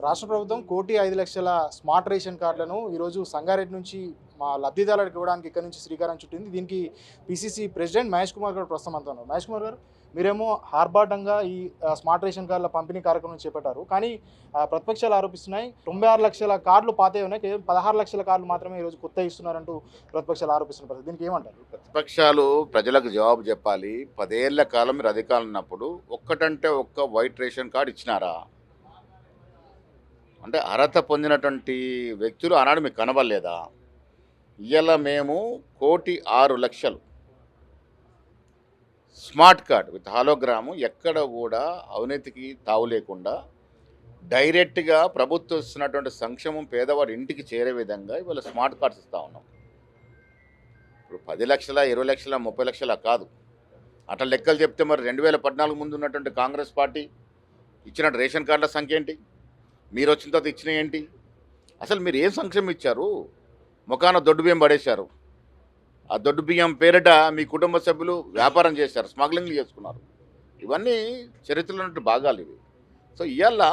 రాష్ట్ర ప్రభుత్వం 1,05,00,000 smart ration కార్డులను ఈరోజు సంగారెడ్డి నుంచి మా లబ్ధిదారులకు ఇవ్వడానికి ఇక్కడ నుంచి శ్రీకారం చుట్టింది. దీనికి పిసిసి ప్రెసిడెంట్ మహేష్ కుమార్ గారు ప్రస్తుతం మనతో ఉన్నారు. మహేష్ కుమార్ గారు, మీరేమో ఆర్భాటంగా ఈ స్మార్ట్ రేషన్ కార్డుల పంపిణీ కార్యక్రమం చేపట్టారు. కానీ ప్రతిపక్షాలు ఆరోపిస్తున్నాయి 96,00,000 కార్డులు పాతవి ఉన్నాయి, కేవలం 16,00,000 కార్డులు మాత్రమే ఈరోజు కొత్తవి ఇస్తున్నారంటూ ప్రతిపక్షాలు ఆరోపిస్తున్న పరిస్థితి. దీనికి ఏమంటారు? ప్రతిపక్షాలు ప్రజలకు జవాబు చెప్పాలి. 10 ఏళ్ల కాలం మీరు అధికారంలో ఉన్నప్పుడు ఒక్కటంటే ఒక్క వైట్ రేషన్ కార్డు ఇచ్చినారా? అంటే అర్హత పొందినటువంటి వ్యక్తులు ఆనాడు మీకు కనబడలేదా? ఇవాళ మేము 1,06,00,000 స్మార్ట్ కార్డ్ విత్ హాలోగ్రాము ఎక్కడ కూడా అవినీతికి తావు లేకుండా డైరెక్ట్గా ప్రభుత్వం ఇస్తున్నటువంటి సంక్షేమం పేదవాడి ఇంటికి చేరే విధంగా ఇవాళ స్మార్ట్ కార్డ్స్ ఇస్తూ ఉన్నాం. ఇప్పుడు 10 లక్షల 20 లక్షల 30 లక్షల కాదు. అట్లా లెక్కలు చెప్తే మరి 2014 ముందు ఉన్నటువంటి కాంగ్రెస్ పార్టీ ఇచ్చిన రేషన్ కార్డుల సంఖ్య ఏంటి? మీరు వచ్చిన తర్వాత ఇచ్చిన ఏంటి? అసలు మీరు ఏం సంక్షేమం ఇచ్చారు? ముఖాన దొడ్డు బియ్యం పడేశారు. ఆ దొడ్డు బియ్యం పేరిట మీ కుటుంబ సభ్యులు వ్యాపారం చేశారు, స్మగ్లింగ్లు చేసుకున్నారు. ఇవన్నీ చరిత్రలో ఉన్నట్టు భాగాలు ఇవి. సో ఇవాళ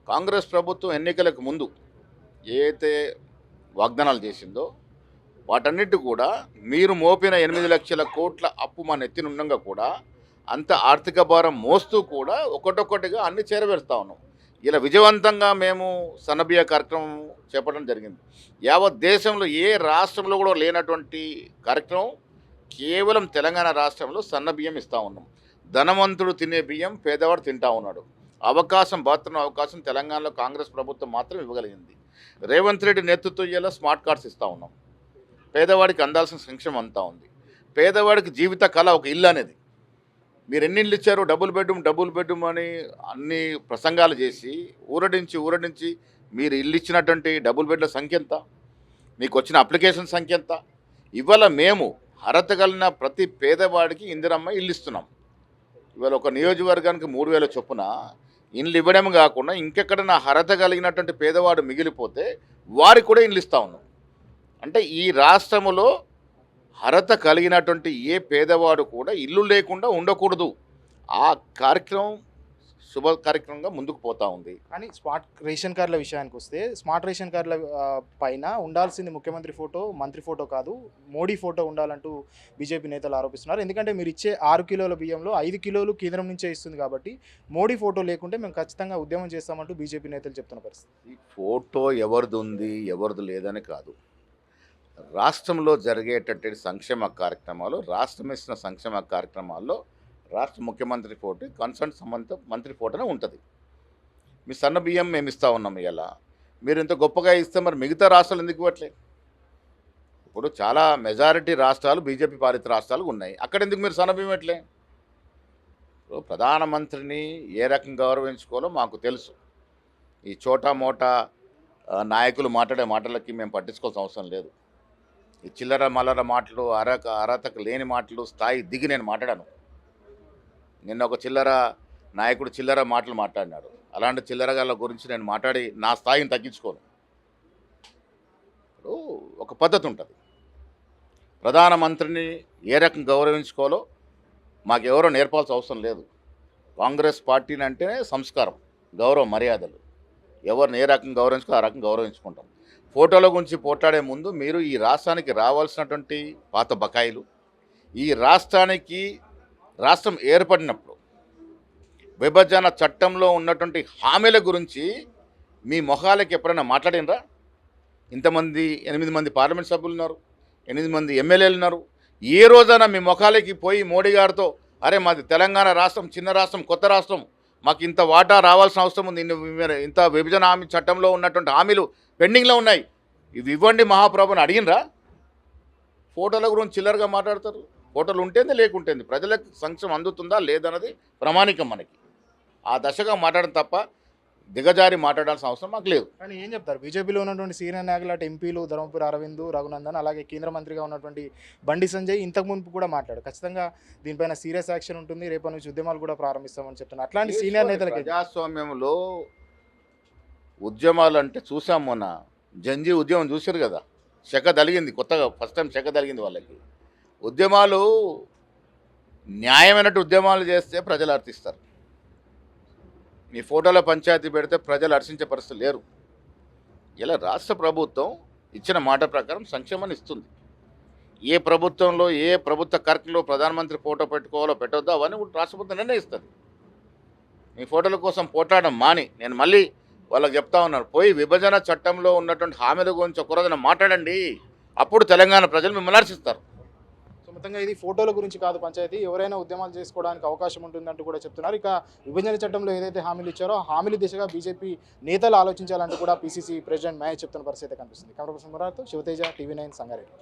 కాంగ్రెస్ ప్రభుత్వం ఎన్నికలకు ముందు ఏదైతే వాగ్దానాలు చేసిందో వాటన్నిటి కూడా మీరు మోపిన 8 లక్షల కోట్ల అప్పు మన ఎత్తినుండగా కూడా అంత ఆర్థిక భారం మోస్తూ కూడా ఒకటొక్కటిగా అన్ని చేరవేరుస్తూ ఉన్నాం. ఇలా విజయవంతంగా మేము సన్నబియ్య కార్యక్రమం చేపట్టడం జరిగింది. యావత్ దేశంలో ఏ రాష్ట్రంలో కూడా లేనటువంటి కార్యక్రమం కేవలం తెలంగాణ రాష్ట్రంలో సన్నబియ్యం ఇస్తూ ఉన్నాం. ధనవంతుడు తినే బియ్యం పేదవాడు తింటా ఉన్నాడు. బాత్రూమ్ అవకాశం తెలంగాణలో కాంగ్రెస్ ప్రభుత్వం మాత్రం ఇవ్వగలిగింది. రేవంత్ రెడ్డి నేతృత్వం ఇలా స్మార్ట్ కార్డ్స్ ఇస్తూ ఉన్నాం. పేదవాడికి అందాల్సిన సంక్షేమం అంతా ఉంది. పేదవాడికి జీవిత కళ ఒక ఇల్లు అనేది. మీరు ఎన్ని ఇళ్ళు ఇచ్చారు? డబుల్ బెడ్రూమ్ అని అన్ని ప్రసంగాలు చేసి ఊరడించి మీరు ఇల్లు ఇచ్చినటువంటి డబుల్ బెడ్ల సంఖ్య ఎంత? మీకు వచ్చిన అప్లికేషన్ సంఖ్య ఎంత? ఇవాళ మేము అర్హత కలిగిన ప్రతి పేదవాడికి ఇందిరమ్మ ఇల్లు ఇస్తున్నాం. ఇవాళ ఒక నియోజకవర్గానికి 3,000 చొప్పున ఇండ్లు ఇవ్వడం కాకుండా ఇంకెక్కడైనా అర్హత కలిగినటువంటి పేదవాడు మిగిలిపోతే వారికి కూడా ఇండ్లు ఇస్తూ ఉన్నాం. అంటే ఈ రాష్ట్రంలో అర్హత కలిగినటువంటి ఏ పేదవాడు కూడా ఇల్లు లేకుండా ఉండకూడదు. ఆ కార్యక్రమం శుభ కార్యక్రమంగా ముందుకు పోతూ ఉంది. కానీ స్మార్ట్ రేషన్ కార్డుల విషయానికి వస్తే, స్మార్ట్ రేషన్ కార్డుల పైన ఉండాల్సింది ముఖ్యమంత్రి ఫోటో, మంత్రి ఫోటో కాదు, మోడీ ఫోటో ఉండాలంటూ బీజేపీ నేతలు ఆరోపిస్తున్నారు. ఎందుకంటే మీరు ఇచ్చే 6 కిలోల బియ్యంలో 5 కిలోలు కేంద్రం నుంచే ఇస్తుంది కాబట్టి మోడీ ఫోటో లేకుంటే మేము ఖచ్చితంగా ఉద్యమం చేస్తామంటూ బీజేపీ నేతలు చెప్తున్న పరిస్థితి. ఈ ఫోటో ఎవరిది ఉంది ఎవరిది లేదని కాదు, రాష్ట్రంలో జరిగేటటువంటి సంక్షేమ కార్యక్రమాలు, రాష్ట్రం ఇచ్చిన సంక్షేమ కార్యక్రమాల్లో రాష్ట్ర ముఖ్యమంత్రి ఫోటో, కన్సర్న్ సంబంధిత మంత్రి ఫోటోనే ఉంటుంది. మీ సన్న బియ్యం మేము ఇస్తూ ఉన్నాం. ఇలా మీరు ఇంత గొప్పగా ఇస్తే మరి మిగతా రాష్ట్రాలు ఎందుకు ఇవ్వట్లేదు? ఇప్పుడు చాలా మెజారిటీ రాష్ట్రాలు బీజేపీ పాలిత రాష్ట్రాలు ఉన్నాయి. అక్కడ ఎందుకు మీరు సన్న బియ్యం ఇవ్వట్లే? ఇప్పుడు ప్రధానమంత్రిని ఏ రకంగా గౌరవించుకోవాలో మాకు తెలుసు. ఈ చోటా మోటా నాయకులు మాట్లాడే మాటలకి మేము పట్టించుకోవాల్సిన అవసరం లేదు. ఈ చిల్లర మల్లర మాటలు, అర్హతకు లేని మాటలు స్థాయి దిగి నేను మాట్లాడాను. నిన్న ఒక చిల్లర నాయకుడు చిల్లర మాటలు మాట్లాడినాడు. అలాంటి చిల్లరగాళ్ళ గురించి నేను మాట్లాడి నా స్థాయిని తగ్గించుకోను. ఇప్పుడు ఒక పద్ధతి ఉంటుంది. ప్రధానమంత్రిని ఏ రకం గౌరవించుకోవాలో మాకెవరో నేర్పాల్సిన అవసరం లేదు. కాంగ్రెస్ పార్టీని అంటేనే సంస్కారం, గౌరవ మర్యాదలు. ఎవరిని ఏ రకం గౌరవించుకో ఆ రకం గౌరవించుకుంటాం. ఫోటోల గురించి పోట్లాడే ముందు మీరు ఈ రాష్ట్రానికి రావాల్సినటువంటి పాత బకాయిలు, ఈ రాష్ట్రం ఏర్పడినప్పుడు విభజన చట్టంలో ఉన్నటువంటి హామీల గురించి మీ మొహాలకి ఎప్పుడైనా మాట్లాడినరా? ఇంతమంది 8 మంది పార్లమెంట్ సభ్యులు ఉన్నారు, 8 మంది ఎమ్మెల్యేలు ఉన్నారు. ఏ రోజైనా మీ మొఖాలకి పోయి మోడీ గారితో అరే మాది తెలంగాణ రాష్ట్రం, చిన్న రాష్ట్రం, కొత్త రాష్ట్రం, మాకు ఇంత వాటా రావాల్సిన అవసరం ఉంది, ఇంత విభజన హామీ చట్టంలో ఉన్నటువంటి హామీలు పెండింగ్లో ఉన్నాయి, ఇవి ఇవ్వండి మహాప్రభుని అడిగినరా? ఫోటోల గురించి చిల్లరగా మాట్లాడతారు. ఫోటోలు ఉంటేంది లేకుంటేంది, ప్రజలకు సంక్షేమం అందుతుందా లేదన్నది ప్రమాణికం మనకి. ఆ దశగా మాట్లాడడం తప్ప దిగజారి మాట్లాడాల్సిన అవసరం మాకు లేదు. కానీ ఏం చెప్తారు? బీజేపీలో ఉన్నటువంటి సీనియర్ నాయకులు అటు ఎంపీలు ధర్మపురి అరవింద్, రఘునందన్, అలాగే కేంద్ర మంత్రిగా ఉన్నటువంటి బండి సంజయ్ ఇంతకు మునుపు కూడా మాట్లాడు ఖచ్చితంగా దీనిపైన సీరియస్ యాక్షన్ ఉంటుంది, రేపటి నుంచి ఉద్యమాలు కూడా ప్రారంభిస్తామని చెప్తున్నారు. అట్లాంటి సీనియర్ నేతలకి ప్రజాస్వామ్యంలో ఉద్యమాలు అంటే చూసాం. మొన్న జంజీ ఉద్యమం చూసారు కదా, శక తలిగింది, కొత్తగా ఫస్ట్ టైం శక తలిగింది వాళ్ళకి. ఉద్యమాలు న్యాయమైనట్టు ఉద్యమాలు చేస్తే ప్రజలు అర్థిస్తారు. మీ ఫోటోలో పంచాయతీ పెడితే ప్రజలు హర్షించే పరిస్థితులు లేరు. ఇలా రాష్ట్ర ప్రభుత్వం ఇచ్చిన మాట ప్రకారం సంక్షేమాన్ని ఇస్తుంది. ఏ ప్రభుత్వంలో ఏ ప్రభుత్వ కార్యక్రమంలో ప్రధానమంత్రి ఫోటో పెట్టుకోవాలో పెట్టొద్దో అవన్నీ కూడా రాష్ట్ర ప్రభుత్వం నిర్ణయిస్తుంది. మీ ఫోటోల కోసం పోట్లాడడం మాని నేను మళ్ళీ వాళ్ళకి చెప్తా ఉన్నాను, పోయి విభజన చట్టంలో ఉన్నటువంటి హామీల గురించి ఒక రోజున మాట్లాడండి. అప్పుడు తెలంగాణ ప్రజలు మిమ్మల్ని హర్షిస్తారు. సో మొత్తంగా ఇది ఫోటోల గురించి కాదు పంచాయతీ, ఎవరైనా ఉద్యమాలు చేసుకోవడానికి అవకాశం ఉంటుందంటూ కూడా చెప్తున్నారు. ఇక విభజన చట్టంలో ఏదైతే హామీలు ఇచ్చారో హామీల దిశగా బీజేపీ నేతలు ఆలోచించాలంటూ కూడా పీసీసీ ప్రెసిడెంట్ మహేష్ చెప్తున్న పరిస్థితి కనిపిస్తుంది. కెమెరా పర్సన్ మురార్తో శివతేజ, టీవీ9 సంగారెడ్డి.